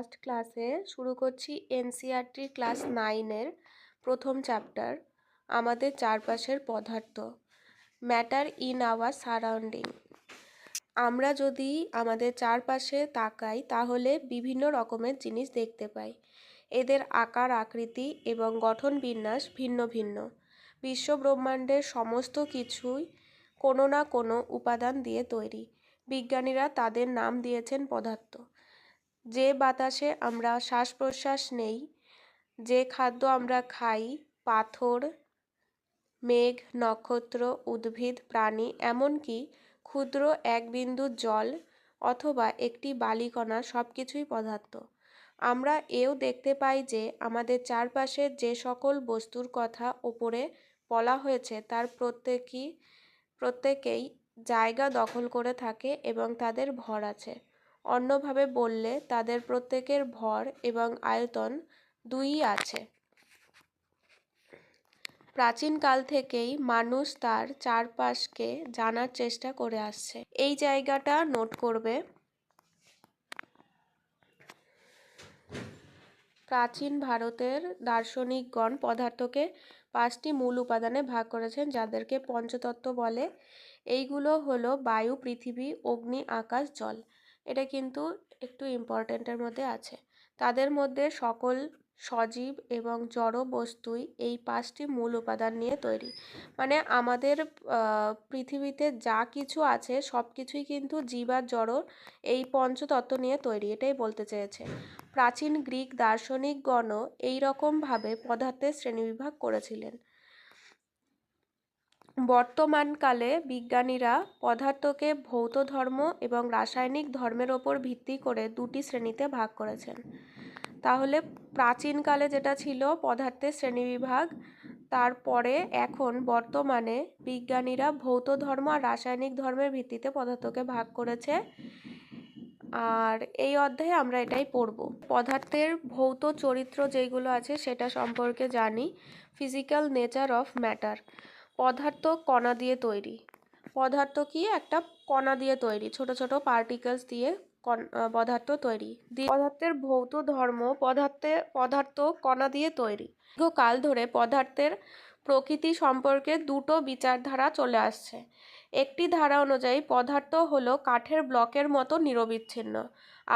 First ক্লাসে শুরু করছি এনসিইআরটি ক্লাস 9-এর প্রথম চ্যাপ্টার আমাদের চারপাশের পদার্থ ম্যাটার ইন আওয়ার সারাউন্ডিং। আমরা যদি আমাদের চারপাশে তাকাই তাহলে বিভিন্ন রকমের জিনিস দেখতে পাই। এদের আকার আকৃতি এবং গঠন বিন্যাস ভিন্ন ভিন্ন। বিশ্বব্রহ্মাণ্ডের সমস্ত কিছুই কোনো না কোনো উপাদান দিয়ে তৈরি। বিজ্ঞানীরা তাদের নাম দিয়েছেন পদার্থ। যে বাতাসে আমরা শ্বাস প্রশ্বাস নেই, যে খাদ্য আমরা খাই, পাথর, মেঘ, নক্ষত্র, উদ্ভিদ, প্রাণী, এমনকি ক্ষুদ্র এক বিন্দু জল অথবা একটি বালিকণা সব কিছুই পদার্থ। আমরা এও দেখতে পাই যে আমাদের চারপাশের যে সকল বস্তুর কথা ওপরে বলা হয়েছে তার প্রত্যেকেই জায়গা দখল করে থাকে এবং তাদের ভর আছে। অন্যভাবে বললে তাদের প্রত্যেকের ভর এবং আয়তন দুইই আছে। প্রাচীনকাল থেকেই মানুষ তার চারপাশকে জানার চেষ্টা করে আসছে। এই জায়গাটা নোট করবে। প্রাচীন ভারতের দার্শনিকগণ পদার্থকে 5টি মূল উপাদানে ভাগ করেছেন, যাদেরকে পঞ্চতত্ত্ব বলে। এইগুলো হলো বায়ু, পৃথিবী, অগ্নি, আকাশ, জল। এটা কিন্তু একটু ইম্পর্টেন্টের মধ্যে আছে। তাদের মধ্যে সকল সজীব এবং জড় বস্তুই এই 5টি মূল উপাদান নিয়ে তৈরি। মানে আমাদের পৃথিবীতে যা কিছু আছে সব কিছুই কিন্তু জীব আর জড় এই পঞ্চতত্ত্ব নিয়ে তৈরি, এটাই বলতে চেয়েছে। প্রাচীন গ্রিক দার্শনিকগণও এইরকমভাবে পদার্থের শ্রেণীবিভাগ করেছিলেন। বর্তমানকালে বিজ্ঞানীরা পদার্থকে ভৌত ধর্ম এবং রাসায়নিক ধর্মের ওপর ভিত্তি করে 2টি শ্রেণীতে ভাগ করেছেন। তাহলে প্রাচীনকালে যেটা ছিল পদার্থের শ্রেণীবিভাগ, তারপরে এখন বর্তমানে বিজ্ঞানীরা ভৌত ধর্ম আর রাসায়নিক ধর্মের ভিত্তিতে পদার্থকে ভাগ করেছে। আর এই অধ্যায়ে আমরা এটাই পড়ব। পদার্থের ভৌত চরিত্র যেগুলো আছে সেটা সম্পর্কে জানি। Physical nature of matter. পদার্থ কণা দিয়ে তৈরি। পদার্থ কি? একটা কণা দিয়ে তৈরি, ছোট ছোট পার্টিকেলস দিয়ে পদার্থ তৈরি। পদার্থের ভৌত ধর্ম। পদার্থ কণা দিয়ে তৈরি। দীর্ঘকাল ধরে পদার্থের প্রকৃতি সম্পর্কে 2টো বিচারধারা চলে আসছে। একটি ধারা অনুযায়ী পদার্থ হলো কাঠের ব্লকের মতো নিরবিচ্ছিন্ন,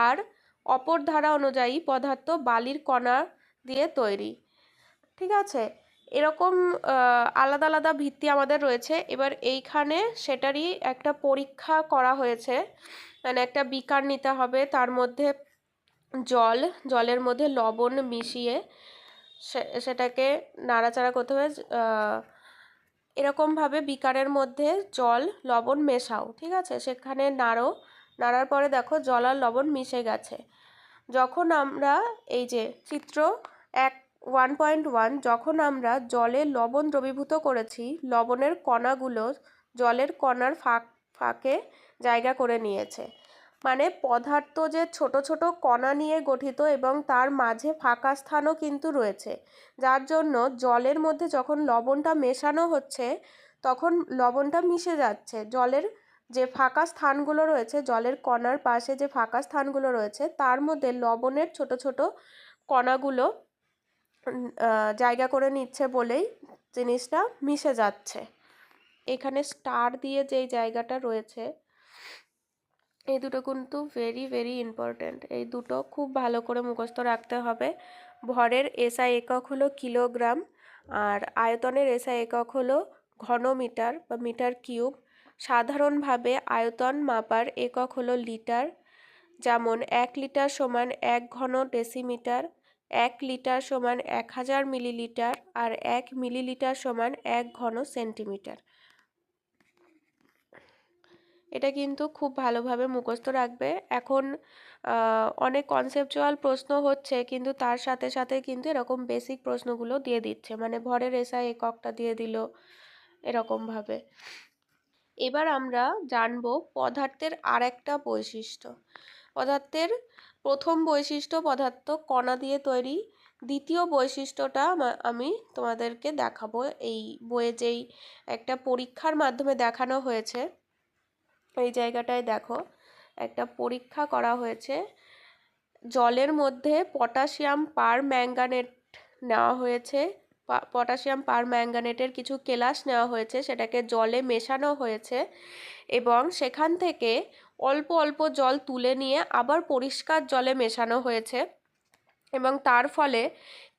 আর অপর ধারা অনুযায়ী পদার্থ বালির কণা দিয়ে তৈরি। ঠিক আছে, এরকম আলাদা আলাদা ভিত্তি আমাদের রয়েছে। এবার এইখানে সেটারই একটা পরীক্ষা করা হয়েছে। মানে একটা বিকার নিতে হবে, তার মধ্যে জলের মধ্যে লবণ মিশিয়ে সেটাকে নাড়াচাড়া করতে হবে। এরকমভাবে বিকারের মধ্যে জল লবণ মেশাও, ঠিক আছে, সেখানে নাড়ার পরে দেখো জল আর লবণ মিশে গেছে। যখন আমরা এই যে চিত্র 1.1, যখন আমরা জলে লবণ দ্রবীভূত করেছি, লবণের কণাগুলো জলের কণার ফাঁকে জায়গা করে নিয়েছে। মানে পদার্থ যে ছোট ছোট কণা নিয়ে গঠিত এবং তার মাঝে ফাঁকা স্থানও কিন্তু রয়েছে, যার জন্য জলের মধ্যে যখন লবণটা মেশানো হচ্ছে তখন লবণটা মিশে যাচ্ছে। জলের যে ফাঁকা স্থানগুলো রয়েছে, জলের কণার পাশে যে ফাঁকা স্থানগুলো রয়েছে তার মধ্যে লবণের ছোট ছোট কণাগুলো জায়গা করে নিচ্ছে বলেই জিনিসটা মিশে যাচ্ছে। এখানে স্টার দিয়ে যেই জায়গাটা রয়েছে, এই দুটো কিন্তু ভেরি ভেরি ইম্পর্ট্যান্ট। এই দুটো খুব ভালো করে মুখস্থ রাখতে হবে। ভরের এসআই একক হলো কিলোগ্রাম, আর আয়তনের এসআই একক হলো ঘনমিটার বা মিটার কিউব। সাধারণভাবে আয়তন মাপার একক হলো লিটার। যেমন 1 লিটার সমান 1 ঘন ডেসিমিটার, 1 লিটার সমান 1000 মিলিলিটার, আর 1 মিলিলিটার সমান 1 ঘন সেন্টিমিটার। এটা কিন্তু খুব ভালোভাবে মুখস্থ রাখবে। এখন অনেক কনসেপচুয়াল প্রশ্ন হচ্ছে, কিন্তু তার সাথে সাথে কিন্তু এরকম বেসিক প্রশ্নগুলো দিয়ে দিচ্ছে, মানে ভরের এসআই এককটা দিয়ে দিল এরকমভাবে। এবার আমরা জানবো পদার্থের আরেকটা বৈশিষ্ট্য। পদার্থের প্রথম বৈশিষ্ট্য পদার্থ কণা দিয়ে তৈরি। দ্বিতীয় বৈশিষ্ট্যটা আমি তোমাদেরকে দেখাবো। এই বইয়ে যেই একটা পরীক্ষার মাধ্যমে দেখানো হয়েছে, এই জায়গাটায় দেখো একটা পরীক্ষা করা হয়েছে জলের মধ্যে পটাশিয়াম পার ম্যাঙ্গানেট নেওয়া হয়েছে, পটাশিয়াম পার ম্যাঙ্গানেটের কিছু কেলাস নেওয়া হয়েছে, সেটাকে জলে মেশানো হয়েছে এবং সেখান থেকে অল্প অল্প জল তুলে নিয়ে আবার পরিষ্কার জলে মেশানো হয়েছে এবং তার ফলে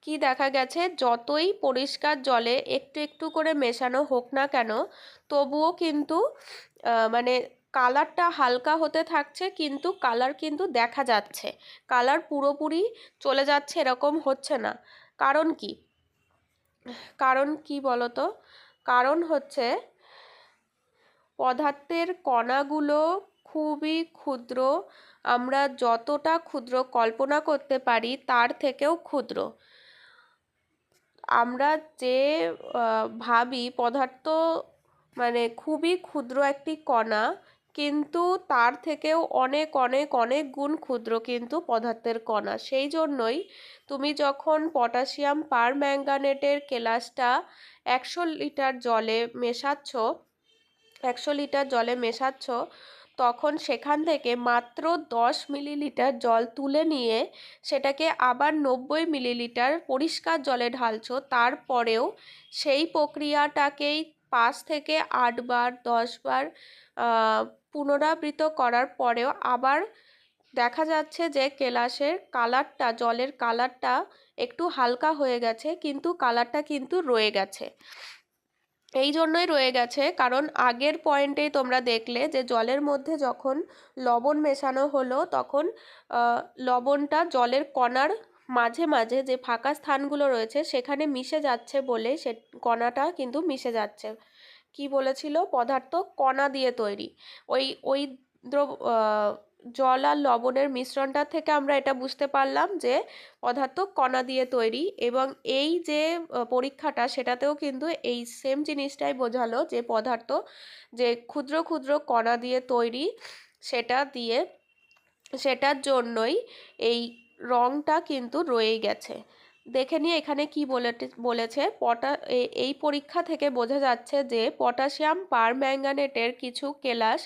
কি দেখা গেছে, যতই পরিষ্কার জলে একটু একটু করে মেশানো হোক না কেন, তবুও কিন্তু মানে কালারটা হালকা হতে থাকছে, কিন্তু কালার কিন্তু দেখা যাচ্ছে, কালার পুরোপুরি চলে যাচ্ছে এরকম হচ্ছে না। কারণ কি, কারণ কি বলো তো? কারণ হচ্ছে পদার্থের কণাগুলো খুবই ক্ষুদ্র, আমরা যতটা ক্ষুদ্র কল্পনা করতে পারি তার থেকেও ক্ষুদ্র। আমরা যে ভাবি পদার্থ মানে খুবই ক্ষুদ্র একটি কণা, কিন্তু তার থেকেও অনেক অনেক অনেক গুণ ক্ষুদ্র কিন্তু পদার্থের কণা। সেই জন্যই তুমি যখন পটাশিয়াম পার ম্যাঙ্গানেটের কেলাসটা 100 লিটার জলে মেশাচ্ছ, 100 লিটার জলে মেশাচ্ছ, তখন সেখান থেকে মাত্র 10 মিলিলিটার জল তুলে নিয়ে সেটাকে আবার 90 মিলিলিটার পরিষ্কার জলে ঢালছো। তারপরেও সেই প্রক্রিয়াটাকেই 5 থেকে 8 বার 10 বার পুনরাবৃত্ত করার পরেও আবার দেখা যাচ্ছে যে কেলাসের কালারটা, জলের কালারটা একটু হালকা হয়ে গেছে, কিন্তু কালারটা কিন্তু রয়ে গেছে। এই জন্যই রয়ে গেছে কারণ আগের পয়েন্টেই তোমরা দেখলে যে জলের মধ্যে যখন লবণ মেশানো হলো, তখন লবণটা জলের কণার মাঝে মাঝে যে ফাঁকা স্থানগুলো রয়েছে সেখানে মিশে যাচ্ছে বলে সে কণাটা কিন্তু মিশে যাচ্ছে। কি বলেছিল, পদার্থ কণা দিয়ে তৈরি। ওই ওই দ্রব জল আর লবণের মিশ্রণটা থেকে আমরা এটা বুঝতে পারলাম যে পদার্থ কণা দিয়ে তৈরি। এবং এই যে পরীক্ষাটা, সেটাতেও কিন্তু এই সেম জিনিসটাই বোঝালো যে পদার্থ যে ক্ষুদ্র ক্ষুদ্র কণা দিয়ে তৈরি, সেটার জন্যই এই রঙটা কিন্তু রয়ে গেছে। দেখে নিয়ে এখানে কি বলেছে, এই পরীক্ষা থেকে বোঝা যাচ্ছে যে পটাশিয়াম পার ম্যাঙ্গানেটের কিছু কেলাস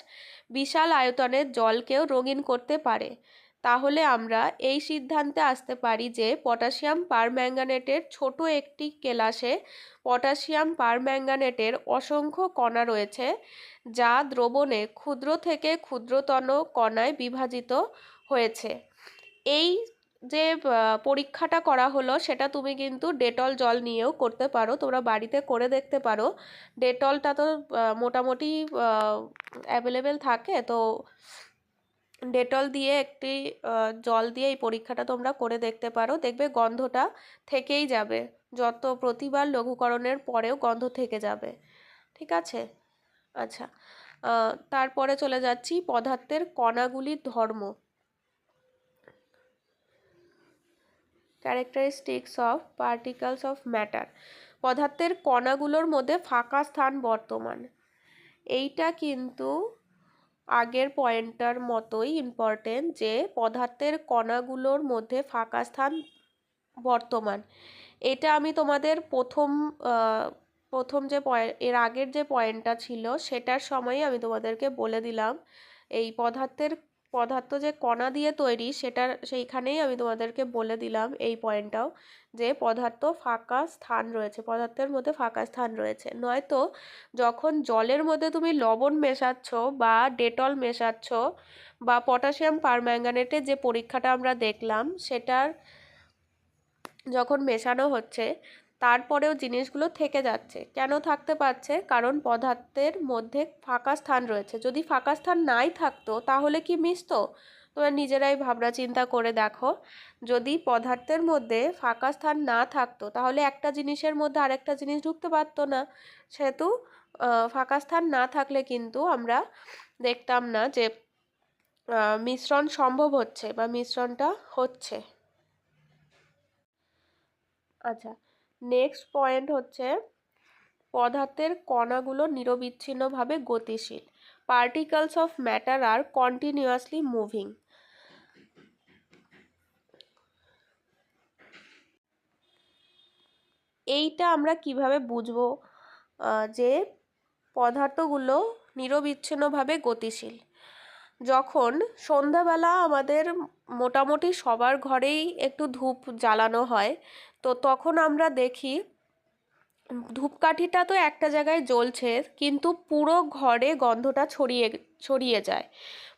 বিশাল আয়তনের জলকেও রঙিন করতে পারে। তাহলে আমরা এই সিদ্ধান্তে আসতে পারি যে পটাশিয়াম পার ম্যাঙ্গানেটের ছোট একটি কেলাসে পটাশিয়াম পার ম্যাঙ্গানেটের অসংখ্য কণা রয়েছে, যা দ্রবণে ক্ষুদ্র থেকে ক্ষুদ্রতম কণায় বিভাজিত হয়েছে। এই যে পরীক্ষাটা করা হলো সেটা তুমি কিন্তু ডেটল জল নিয়েও করতে পারো, তোমরা বাড়িতে করে দেখতে পারো। ডেটলটা তো মোটামুটি অ্যাভেলেবেল থাকে, তো ডেটল দিয়ে একটি জল দিয়ে এই পরীক্ষাটা তোমরা করে দেখতে পারো, দেখবে গন্ধটা থেকেই যাবে, প্রতিবার লঘুকরণের পরেও গন্ধ থেকে যাবে। ঠিক আছে, আচ্ছা। তারপরে চলে যাচ্ছি পদার্থের কণাগুলির ধর্ম, characteristics of particles of matter. পদার্থের কণাগুলোর মধ্যে ফাঁকা স্থান বর্তমান। এইটা কিন্তু আগের পয়েন্টটার মতোই ইম্পর্টেন্ট, যে পদার্থের কণাগুলোর মধ্যে ফাঁকা স্থান বর্তমান। এটা আমি তোমাদের প্রথম যে এর আগের যে পয়েন্টটা ছিল সেটার সময়ই আমি তোমাদেরকে বলে দিলাম। এই পদার্থ যে কণা দিয়ে তৈরি সেইখানেই আমি তোমাদেরকে বলে দিলাম এই পয়েন্টটাও, যে পদার্থের মধ্যে ফাঁকা স্থান রয়েছে। নয়তো যখন জলের মধ্যে তুমি লবণ মেশাচ্ছ বা ডেটল মেশাচ্ছ বা পটাশিয়াম পারম্যাঙ্গানেটের যে পরীক্ষাটা আমরা দেখলাম, সেটার যখন মেশানো হচ্ছে তারপরেও জিনিসগুলো থেকে যাচ্ছে। কেন থাকতে পারছে? কারণ পদার্থের মধ্যে ফাঁকা স্থান রয়েছে। যদি ফাঁকা স্থান নাই থাকতো তাহলে কি মিশতো? তোমরা নিজেরাই ভাবনা চিন্তা করে দেখো, যদি পদার্থের মধ্যে ফাঁকা স্থান না থাকতো তাহলে একটা জিনিসের মধ্যে আরেকটা জিনিস ঢুকতে পারতো না। সেহেতু ফাঁকা স্থান না থাকলে কিন্তু আমরা দেখতাম না যে মিশ্রণ সম্ভব হচ্ছে বা মিশ্রণটা হচ্ছে। আচ্ছা, নেক্সট পয়েন্ট হচ্ছে পদার্থের কণাগুলো নিরবিচ্ছিন্নভাবে গতিশীল। Particles of matter R continuously moving. এইটা আমরা কিভাবে বুঝবো যে পদার্থগুলো নিরবিচ্ছিন্নভাবে গতিশীল? যখন সন্ধ্যাবেলা আমাদের মোটামুটি সবার ঘরেই একটু ধূপ জ্বালানো হয়, তো তখন আমরা দেখি ধূপকাঠিটা তো একটা জায়গায় জ্বলছে, কিন্তু পুরো ঘরে গন্ধটা ছড়িয়ে ছড়িয়ে যায়।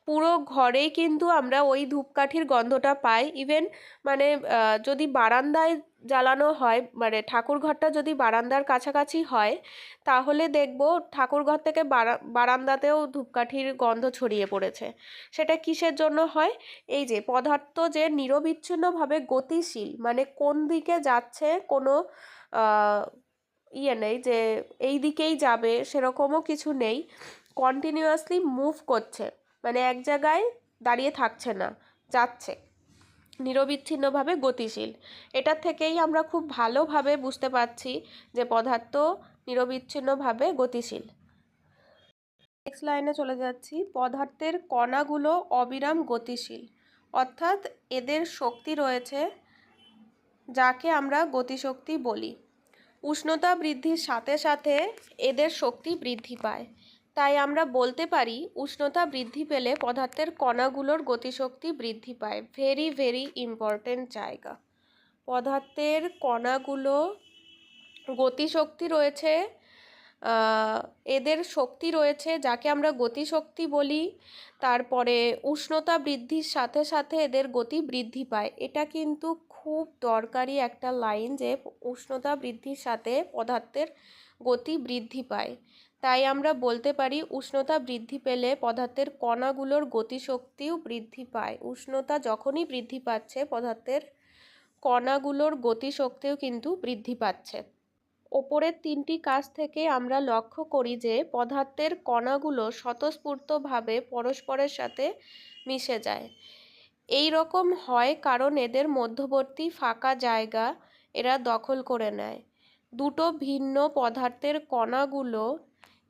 পুরো ঘরেই কিন্তু আমরা ওই ধূপকাঠির গন্ধটা পাই। ইভেন মানে যদি বারান্দায় জ্বালানো হয়, মানে ঠাকুর ঘরটা যদি বারান্দার কাছাকাছি হয়, তাহলে দেখবো ঠাকুর ঘর থেকে বারান্দাতেও ধূপকাঠির গন্ধ ছড়িয়ে পড়েছে। সেটা কিসের জন্য হয়? এই যে পদার্থ যে নিরবিচ্ছিন্নভাবে গতিশীল, মানে কোন দিকে যাচ্ছে কোনো নেই যে এই দিকেই যাবে সেরকমও কিছু নেই, কন্টিনিউয়াসলি মুভ করছে, মানে এক জায়গায় দাঁড়িয়ে থাকছে না, যাচ্ছে, নিরবিচ্ছিন্নভাবে গতিশীল। এটার থেকেই আমরা খুব ভালোভাবে বুঝতে পারছি যে পদার্থ নিরবিচ্ছিন্নভাবে গতিশীল। নেক্সট লাইনে চলে যাচ্ছি। পদার্থের কণাগুলো অবিরাম গতিশীল, অর্থাৎ এদের শক্তি রয়েছে যাকে আমরা গতিশক্তি বলি। উষ্ণতা বৃদ্ধির সাথে সাথে এদের শক্তি বৃদ্ধি পায়। তাই আমরা বলতে পারি উষ্ণতা বৃদ্ধি পেলে পদার্থের কণাগুলোর গতিশক্তি বৃদ্ধি পায়। ভেরি ভেরি ইম্পর্টেন্ট জায়গা। পদার্থের কণাগুলো গতিশক্তি রয়েছে, এদের শক্তি রয়েছে যাকে আমরা গতিশক্তি বলি। তারপরে উষ্ণতা বৃদ্ধির সাথে সাথে এদের গতি বৃদ্ধি পায়। এটা কিন্তু খুব দরকারি একটা লাইন, যে উষ্ণতা বৃদ্ধির সাথে পদার্থের গতি বৃদ্ধি পায়। তাই আমরা বলতে পারি উষ্ণতা বৃদ্ধি পেলে পদার্থের কণাগুলোর গতিশক্তিও বৃদ্ধি পায়। উষ্ণতা যখনই বৃদ্ধি পাচ্ছে পদার্থের কণাগুলোর গতিশক্তিও কিন্তু বৃদ্ধি পাচ্ছে। ওপরের তিনটি কাজ থেকে আমরা লক্ষ্য করি যে পদার্থের কণাগুলো স্বতঃস্ফূর্তভাবে পরস্পরের সাথে মিশে যায়। এই রকম হয় কারণ এদের মধ্যবর্তী ফাঁকা জায়গা এরা দখল করে নেয়। দুটো ভিন্ন পদার্থের কণাগুলো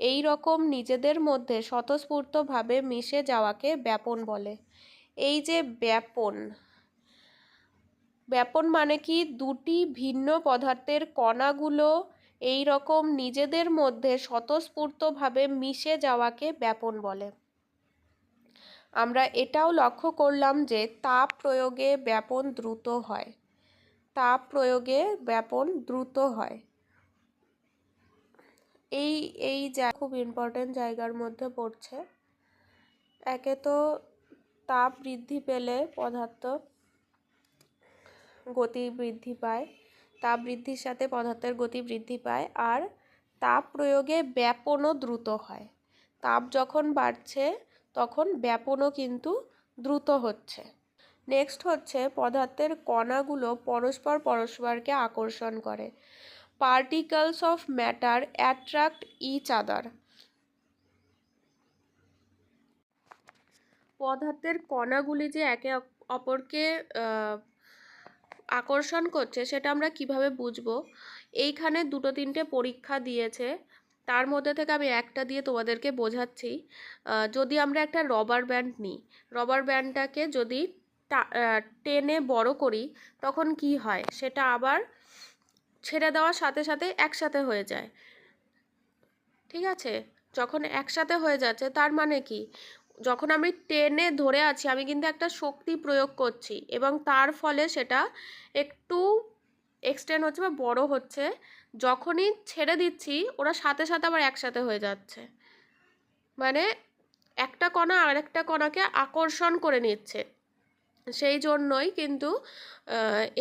এই রকম নিজেদের মধ্যে স্বতঃস্ফূর্তভাবে মিশে যাওয়াকে ব্যাপন বলে। এই যে ব্যাপন, ব্যাপন মানে কি? দুটি ভিন্ন পদার্থের কণাগুলো এই রকম নিজেদের মধ্যে স্বতঃস্ফূর্তভাবে মিশে যাওয়াকে ব্যাপন বলে। আমরা এটাও লক্ষ্য করলাম যে তাপ প্রয়োগে ব্যাপন দ্রুত হয়। তাপ প্রয়োগে ব্যাপন দ্রুত হয়। এই খুব ইম্পর্টেন্ট জায়গার মধ্যে পড়ছে। একে তো তাপ বৃদ্ধি পেলে পদার্থ গতি বৃদ্ধি পায়, তাপ বৃদ্ধির সাথে পদার্থের গতি বৃদ্ধি পায়, আর তাপ প্রয়োগে ব্যাপনও দ্রুত হয়। তাপ যখন বাড়ছে তখন ব্যাপনও কিন্তু দ্রুত হচ্ছে। নেক্সট হচ্ছে পদার্থের কণাগুলো পরস্পরকে আকর্ষণ করে। Particles of matter attract each other. পদার্থের কণাগুলি যে একে অপরকে আকর্ষণ করছে সেটা আমরা কিভাবে বুঝবো? এইখানে দুটো তিনটে পরীক্ষা দিয়েছে, তার মধ্যে থেকে আমি একটা দিয়ে তোমাদেরকে বোঝাচ্ছি। যদি আমরা একটা রবার ব্যান্ড নিই, রবার ব্যান্ডটাকে যদি টেনে বড় করি তখন কি হয়? সেটা আবার ছেড়ে দেওয়ার সাথে সাথে একসাথে হয়ে যায়। ঠিক আছে? যখন একসাথে হয়ে যাচ্ছে তার মানে কি? যখন আমি টেনে ধরে আছি আমি কিন্তু একটা শক্তি প্রয়োগ করছি এবং তার ফলে সেটা একটু এক্সটেন্ড হচ্ছে বা বড় হচ্ছে। যখনই ছেড়ে দিচ্ছি ওরা সাথে সাথে আবার একসাথে হয়ে যাচ্ছে, মানে একটা কণা আর একটা কণাকে আকর্ষণ করে নিচ্ছে। সেই জন্যই কিন্তু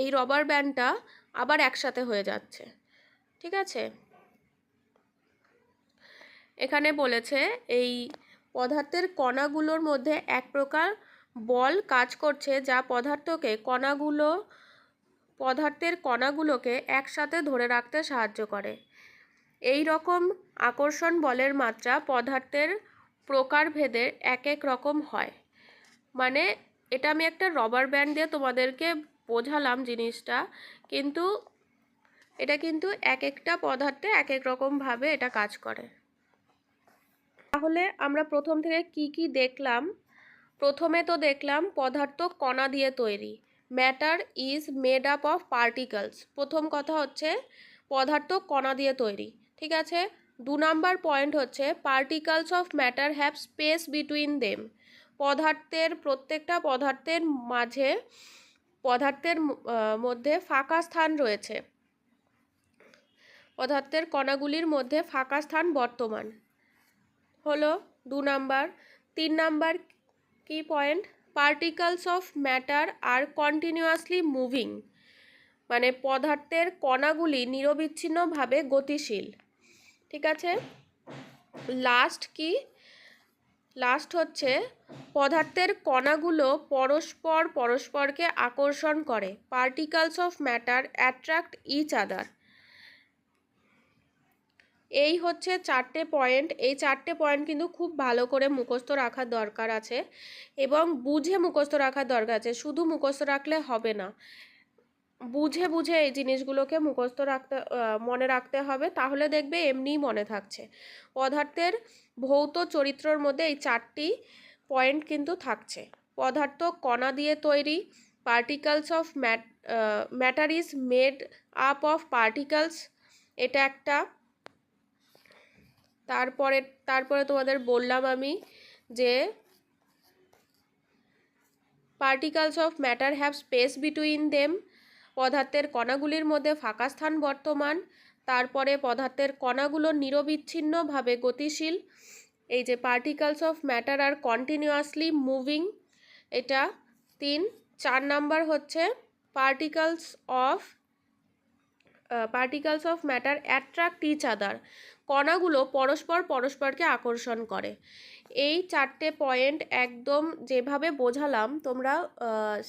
এই রবার ব্যান্ডটা আবার একসাথে হয়ে যাচ্ছে। ঠিক আছে? এখানে বলেছে এই পদার্থের কণাগুলোর মধ্যে এক প্রকার বল কাজ করছে যা পদার্থের কণাগুলোকে একসাথে ধরে রাখতে সাহায্য করে। এই রকম আকর্ষণ বলের মাত্রা পদার্থের প্রকারভেদে এক এক রকম হয়। মানে এটা আমি একটা রবার ব্যান্ড দিয়ে তোমাদেরকে বোঝালাম জিনিসটা, কিন্তু এটা কিন্তু এক একটা পদার্থে এক এক রকমভাবে এটা কাজ করে। তাহলে আমরা প্রথম থেকে কি দেখলাম? প্রথমে তো দেখলাম পদার্থ কণা দিয়ে তৈরি। Matter is made up of particles. প্রথম কথা হচ্ছে পদার্থ কণা দিয়ে তৈরি। ঠিক আছে? 2 নাম্বার পয়েন্ট হচ্ছে particles of matter have space between them. প্রত্যেকটা পদার্থের মধ্যে ফাঁকা স্থান রয়েছে, পদার্থের কণাগুলির মধ্যে ফাঁকা স্থান বর্তমান হলো 2 নাম্বার। 3 নাম্বার কি point, particles of matter R continuously moving, মানে পদার্থের কণাগুলি নিরবিচ্ছিন্নভাবে গতিশীল। ঠিক আছে। লাস্ট হচ্ছে পদার্থের কণাগুলো পরস্পরকে আকর্ষণ করে, particles of matter attract each other. এই হচ্ছে 4টে পয়েন্ট। এই 4টে পয়েন্ট কিন্তু খুব ভালো করে মুখস্থ রাখার দরকার আছে এবং বুঝে মুখস্থ রাখার দরকার আছে। শুধু মুখস্থ রাখলে হবে না, বুঝে বুঝে এই জিনিসগুলোকে মনে রাখতে হবে, তাহলে দেখবে এমনিই মনে থাকছে। পদার্থের ভৌত চরিত্রের মধ্যে এই 4টি পয়েন্ট কিন্তু থাকছে। পদার্থ কণা দিয়ে তৈরি, particles of matter is made up of particles, এটা একটা। তারপরে তোমাদের বললাম আমি যে particles of matter have space between them, পদার্থের কণাগুলির মধ্যে ফাঁকা স্থান বর্তমান। তারপরে পদার্থের কণাগুলো নিরবিচ্ছিন্নভাবে গতিশীল, এই যে particles of matter R continuously moving, এটা 3। 4 নাম্বার হচ্ছে particles of matter attract each other, কণাগুলো পরস্পরকে আকর্ষণ করে। এই 4টে পয়েন্ট একদম যেভাবে বোঝালাম তোমরা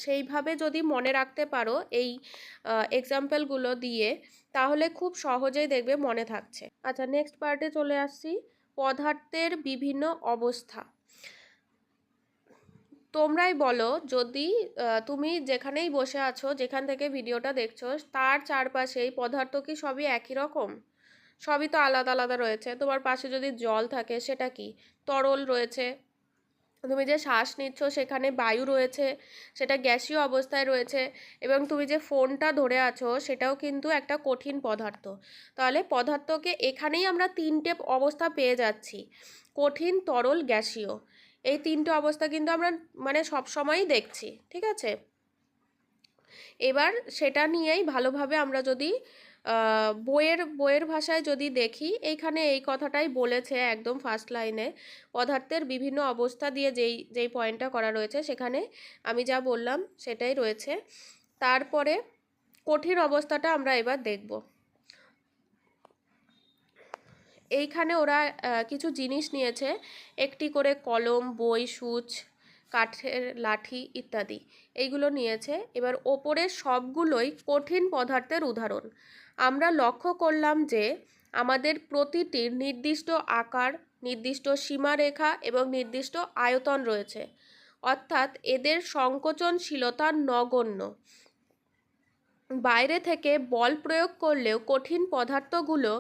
সেইভাবে যদি মনে রাখতে পারো এই এক্সাম্পলগুলো দিয়ে, তাহলে খুব সহজেই দেখবে মনে থাকছে। আচ্ছা, নেক্সট পার্টে চলে আসছি, পদার্থের বিভিন্ন অবস্থা। তোমরাই বলো, যদি তুমি যেখানেই বসে আছো, যেখান থেকে ভিডিওটা দেখছো, তার চারপাশেই পদার্থ কি সবই একই রকম? সবই তো আলাদা আলাদা রয়েছে। তোমার পাশে যদি জল থাকে, সেটা কি তরল রয়েছে। তুমি যে শ্বাস নিচ্ছ সেখানে বায়ু রয়েছে, সেটা গ্যাসীয় অবস্থায় রয়েছে। এবং তুমি যে ফোনটা ধরে আছো সেটাও কিন্তু একটা কঠিন পদার্থ। তাহলে পদার্থকে এখানেই আমরা 3টে অবস্থা পেয়ে যাচ্ছি, কঠিন, তরল, গ্যাসীয়। এই 3টে অবস্থা কিন্তু আমরা মানে সবসময়ই দেখছি। ঠিক আছে। এবার সেটা নিয়েই ভালোভাবে আমরা যদি বইয়ের ভাষায় যদি দেখি, এইখানে এই কথাটাই বলেছে একদম ফার্স্ট লাইনে, পদার্থের বিভিন্ন অবস্থা দিয়ে যেই পয়েন্টটা করা রয়েছে, সেখানে আমি যা বললাম সেটাই রয়েছে। তারপরে কঠিন অবস্থাটা আমরা এবার দেখব। এইখানে ওরা কিছু জিনিস নিয়েছে, একটি করে কলম, বই, সূচ, কাঠের লাঠি ইত্যাদি, এইগুলো নিয়েছে। এবার ওপরের সবগুলোই কঠিন পদার্থের উদাহরণ। আমরা লক্ষ্য করলাম যে আমাদের প্রতিটির নির্দিষ্ট আকার, নির্দিষ্ট সীমারেখা এবং নির্দিষ্ট আয়তন রয়েছে, অর্থাৎ এদের সংকোচনশীলতা নগণ্য। বাইরে থেকে বল প্রয়োগ করলেও কঠিন পদার্থগুলো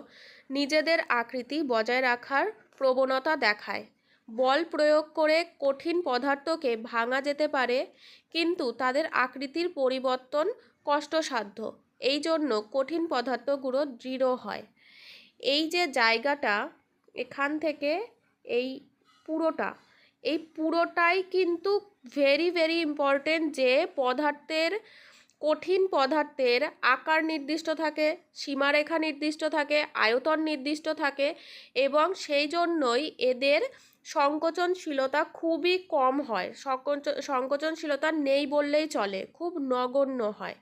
নিজেদের আকৃতি বজায় রাখার প্রবণতা দেখায়। বল প্রয়োগ করে কঠিন পদার্থকে ভাঙা যেতে পারে, কিন্তু তাদের আকৃতির পরিবর্তন কষ্টসাধ্য। এই জন্য কঠিন পদার্থগুলো দৃঢ় হয়। এই যে জায়গাটা, এখান থেকে এই পুরোটাই কিন্তু ভেরি ভেরি ইম্পর্টেন্ট, যে কঠিন পদার্থের আকার নির্দিষ্ট থাকে, সীমারেখা নির্দিষ্ট থাকে, আয়তন নির্দিষ্ট থাকে, এবং সেই জন্যই এদের সংকোচনশীলতা খুবই কম হয়। সংকোচনশীলতা নেই বললেই চলে, খুব নগণ্য হয়।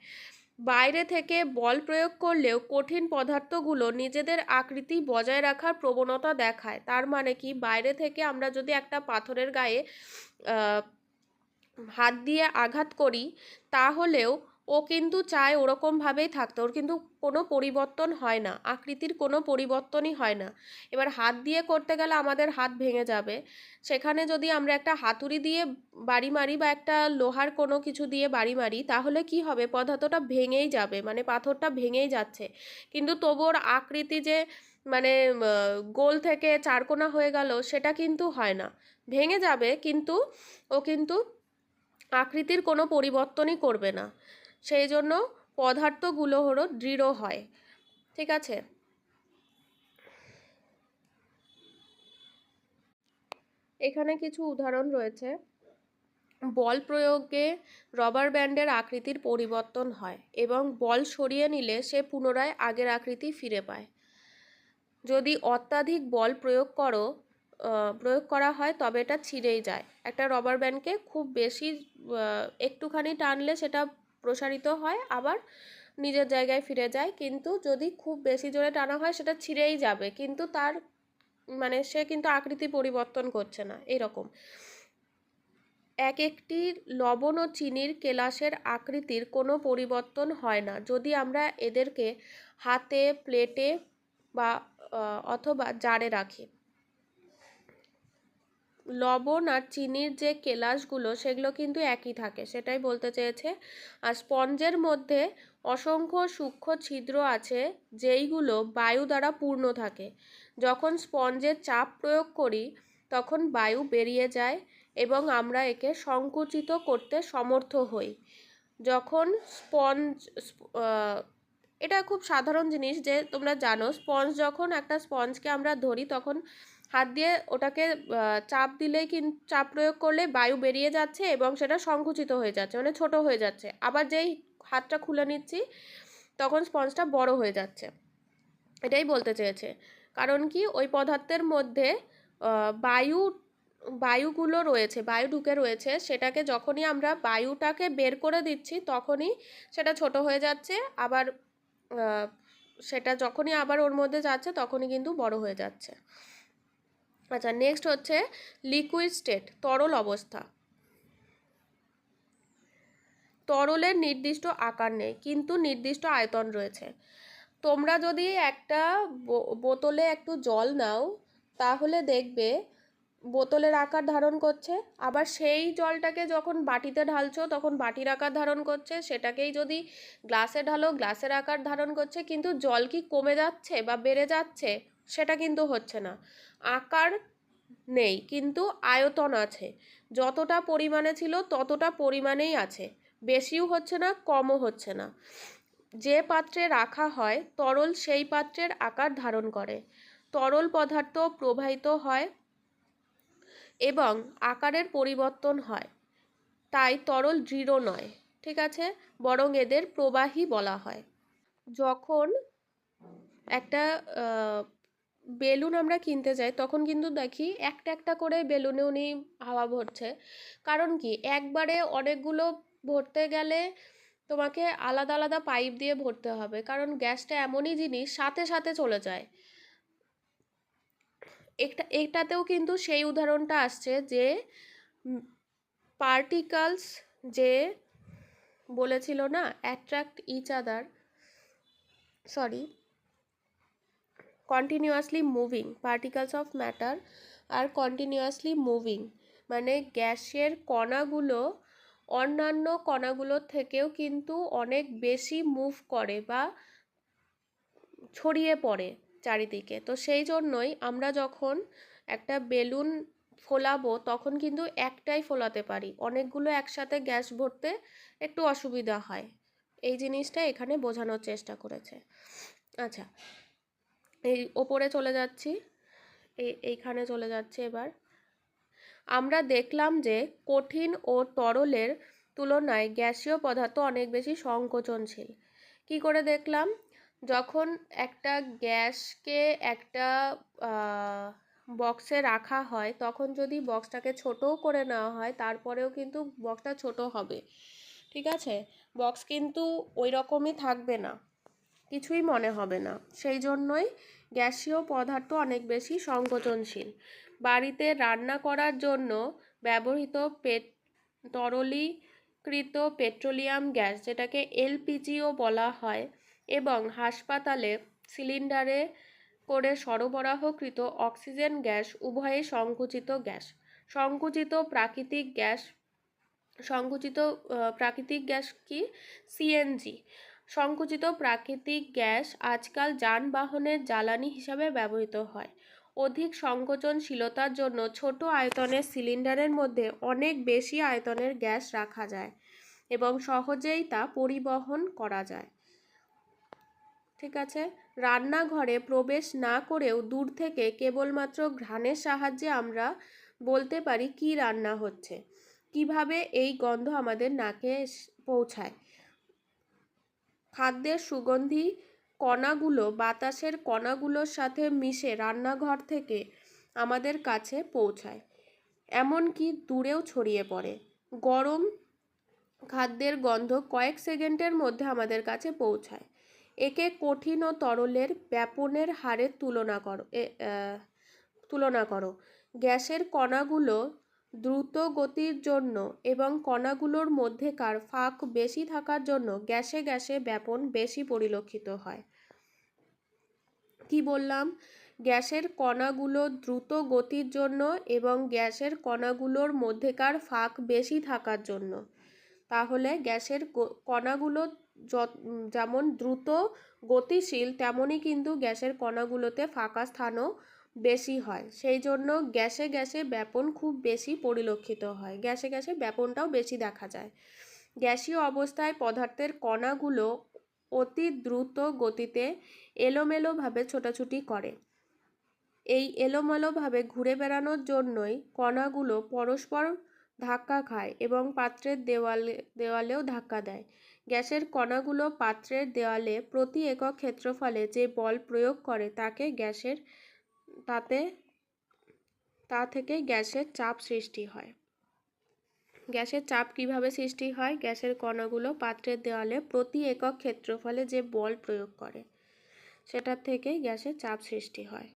বাইরে থেকে বল প্রয়োগ করলেও কঠিন পদার্থগুলো নিজেদের আকৃতি বজায় রাখার প্রবণতা দেখায়। তার মানে কি, বাইরে থেকে আমরা যদি একটা পাথরের গায়ে হাত দিয়ে আঘাত করি, তাহলেও ও কিন্তু চায় ওরকমভাবেই থাকতে, ওর কিন্তু কোনো পরিবর্তন হয় না, আকৃতির কোনো পরিবর্তনই হয় না। এবার হাত দিয়ে করতে গেলে আমাদের হাত ভেঙে যাবে, সেখানে যদি আমরা একটা হাতুড়ি দিয়ে বাড়ি মারি বা একটা লোহার কোনো কিছু দিয়ে বাড়ি মারি, তাহলে কি হবে, পদার্থটা ভেঙেই যাবে, মানে পাথরটা ভেঙেই যাচ্ছে। কিন্তু তবুর আকৃতি যে মানে গোল থেকে চারকোনা হয়ে গেল, সেটা কিন্তু হয় না, ভেঙে যাবে, কিন্তু ও কিন্তু আকৃতির কোনো পরিবর্তনই করবে না। সেই জন্য পদার্থগুলো হলো দৃঢ় হয়। ঠিক আছে। এখানে কিছু উদাহরণ রয়েছে। বল প্রয়োগে রবার ব্যান্ডের আকৃতির পরিবর্তন হয় এবং বল সরিয়ে নিলে সে পুনরায় আগের আকৃতি ফিরে পায়। যদি অত্যাধিক বল প্রয়োগ করা হয় তবে এটা ছিঁড়েই যায়। একটা রবার ব্যান্ডকে খুব বেশি একটুখানি টানলে সেটা প্রসারিত হয়, আবার নিজের জায়গায় ফিরে যায়, কিন্তু যদি খুব বেশি জোরে টানা হয় সেটা ছিঁড়েই যাবে, কিন্তু তার মানে সে কিন্তু আকৃতি পরিবর্তন করছে না। এরকম এক একটি লবণ ও চিনির কেলাসের আকৃতির কোনো পরিবর্তন হয় না যদি আমরা এদেরকে হাতে, প্লেটে বা অথবা জারে রাখি। লবণ আর চিনির যে কেলাসগুলো সেগুলো কিন্তু একই থাকে, সেটাই বলতে চেয়েছে। আর স্পঞ্জের মধ্যে অসংখ্য সূক্ষ্ম ছিদ্র আছে যেইগুলো বায়ু দ্বারা পূর্ণ থাকে। যখন স্পঞ্জে চাপ প্রয়োগ করি তখন বায়ু বেরিয়ে যায় এবং আমরা একে সংকুচিত করতে সমর্থ হই। যখন এটা খুব সাধারণ জিনিস যে তোমরা জানো, যখন একটা স্পঞ্জকে আমরা ধরি তখন হাত দিয়ে ওটাকে চাপ দিলেই কিন্তু চাপ প্রয়োগ করলে বায়ু বেরিয়ে যাচ্ছে এবং সেটা সংকুচিত হয়ে যাচ্ছে, মানে ছোট হয়ে যাচ্ছে। আবার যেই হাতটা খুলে নিচ্ছি তখন স্পঞ্জটা বড় হয়ে যাচ্ছে। এটাই বলতে চেয়েছে। কারণ কি, ওই পদার্থের মধ্যে বায়ুগুলো রয়েছে, বায়ু ঢুকে রয়েছে, সেটাকে যখনই আমরা বায়ুটাকে বের করে দিচ্ছি তখনই সেটা ছোট হয়ে যাচ্ছে, আবার সেটা যখনই আবার ওর মধ্যে যাচ্ছে তখনই কিন্তু বড় হয়ে যাচ্ছে। আচ্ছা, নেক্সট হচ্ছে লিকুইড স্টেট, তরল অবস্থা। তরলের নির্দিষ্ট আকার নেই কিন্তু নির্দিষ্ট আয়তন রয়েছে। তোমরা যদি একটা বোতলে একটু জল নাও তাহলে দেখবে বোতলের আকার ধারণ করছে, আবার সেই জলটাকে যখন বাটিতে ঢালছো তখন বাটির আকার ধারণ করছে, সেটাকেই যদি গ্লাসে ঢালো গ্লাসের আকার ধারণ করছে, কিন্তু জল কি কমে যাচ্ছে বা বেড়ে যাচ্ছে? সেটা কিন্তু হচ্ছে না। আকার নেই কিন্তু আয়তন আছে, যতটা পরিমাণে ছিল ততটা পরিমাণেই আছে, বেশিও হচ্ছে না কমও হচ্ছে না। যে পাত্রে রাখা হয় তরল সেই পাত্রের আকার ধারণ করে। তরল পদার্থ প্রবাহিত হয় এবং আকারের পরিবর্তন হয়, তাই তরল দৃঢ় নয়, ঠিক আছে, বরং এদের প্রবাহী বলা হয়। যখন একটা বেলুন আমরা কিনতে যাই তখন কিন্তু দেখি একটা একটা করে বেলুনে উনি হাওয়া ভরছে। কারণ কি, একবারে অনেকগুলো ভরতে গেলে তোমাকে আলাদা আলাদা পাইপ দিয়ে ভরতে হবে, কারণ গ্যাসটা এমনই জিনিস সাথে সাথে চলে যায়। এটাতেও কিন্তু সেই উদাহরণটা আসছে যে পার্টিকলস যে বলেছিল না, attract each other, continuously moving particles of matter R continuously moving, মানে গ্যাসের কণাগুলো অন্যান্য কণাগুলোর থেকেও কিন্তু অনেক বেশি মুভ করে বা ছড়িয়ে পড়ে চারিদিকে। তো সেই জন্যই আমরা যখন একটা বেলুন ফোলাবো তখন কিন্তু একটাই ফোলাতে পারি, অনেকগুলো একসাথে গ্যাস ভরতে একটু অসুবিধা হয়। এই জিনিসটা এখানে বোঝানোর চেষ্টা করেছে। আচ্ছা, এই ওপরে চলে যাচ্ছি, এইখানে চলে যাচ্ছে। এবার আমরা দেখলাম যে কঠিন ও তরলের তুলনায় গ্যাসীয় পদার্থ অনেক বেশি সংকোচনশীল। কি করে দেখলাম? যখন একটা গ্যাসকে একটা বক্সে রাখা হয় তখন যদি বক্সটাকে ছোটও করে নেওয়া হয় তারপরেও কিন্তু বক্সটা ছোট হবে, ঠিক আছে, বক্স কিন্তু ওই রকমই থাকবে না, কিছুই মনে হবে না। সেই জন্যই গ্যাসীয় পদার্থ অনেক বেশি সংকোচনশীল। বাড়িতে রান্না করার জন্য ব্যবহৃত তরলীকৃত পেট্রোলিয়াম গ্যাস, যেটাকে এলপিজিও বলা হয়, এবং হাসপাতালে সিলিন্ডারে করে সরবরাহকৃত অক্সিজেন গ্যাস উভয়ই সংকুচিত গ্যাস। সংকুচিত প্রাকৃতিক গ্যাস কি? সিএনজি। সংকুচিত প্রাকৃতিক গ্যাস আজকাল যানবাহনের জ্বালানি হিসাবে ব্যবহৃত হয়। অধিক সংকোচনশীলতার জন্য ছোট আয়তনের সিলিন্ডারের মধ্যে অনেক বেশি আয়তনের গ্যাস রাখা যায় এবং সহজেই তা পরিবহন করা যায়, ঠিক আছে। রান্নাঘরে প্রবেশ না করেও দূর থেকে কেবলমাত্র ঘ্রাণের সাহায্যে আমরা বলতে পারি কি রান্না হচ্ছে। কিভাবে এই গন্ধ আমাদের নাকে পৌঁছায়? খাদ্যের সুগন্ধি কণাগুলো বাতাসের কণাগুলোর সাথে মিশে রান্নাঘর থেকে আমাদের কাছে পৌঁছায়, এমনকি দূরেও ছড়িয়ে পড়ে। গরম খাদ্যের গন্ধ কয়েক সেকেন্ডের মধ্যে আমাদের কাছে পৌঁছায়। একে কঠিন ও তরলের ব্যাপনের হারের তুলনা করো। গ্যাসের কণাগুলো দ্রুত গতির জন্য এবং কণাগুলোর মধ্যেকার ফাঁক বেশি থাকার জন্য গ্যাসে গ্যাসে ব্যাপন বেশি পরিলক্ষিত হয়। কি বললাম? গ্যাসের কণাগুলো দ্রুত গতির জন্য এবং গ্যাসের কণাগুলোর মধ্যেকার ফাঁক বেশি থাকার জন্য। তাহলে গ্যাসের কণাগুলো যেমন দ্রুত গতিশীল, তেমনই কিন্তু গ্যাসের কণাগুলোতে ফাঁকা স্থানও বেশি হয়। সেই জন্য গ্যাসে গ্যাসে ব্যাপন খুব বেশি পরিলক্ষিত হয়, গ্যাসে গ্যাসে ব্যাপনটাও বেশি দেখা যায়। গ্যাসীয় অবস্থায় পদার্থের কণাগুলো অতি দ্রুত গতিতে এলোমেলোভাবে ছোটাছুটি করে। এই এলোমেলোভাবে ঘুরে বেড়ানোর জন্যই কণাগুলো পরস্পর ধাক্কা খায় এবং পাত্রের দেওয়ালেও ধাক্কা দেয়। গ্যাসের কণাগুলো পাত্রের দেওয়ালে প্রতি একক ক্ষেত্রফলে যে বল প্রয়োগ করে তা থেকে গ্যাসের চাপ সৃষ্টি হয়। গ্যাসের চাপ কিভাবে সৃষ্টি হয়? গ্যাসের কণাগুলো পাত্রের দেওয়ালে প্রতি একক ক্ষেত্রফলে যে বল প্রয়োগ করে সেটার থেকেই গ্যাসের চাপ সৃষ্টি হয়।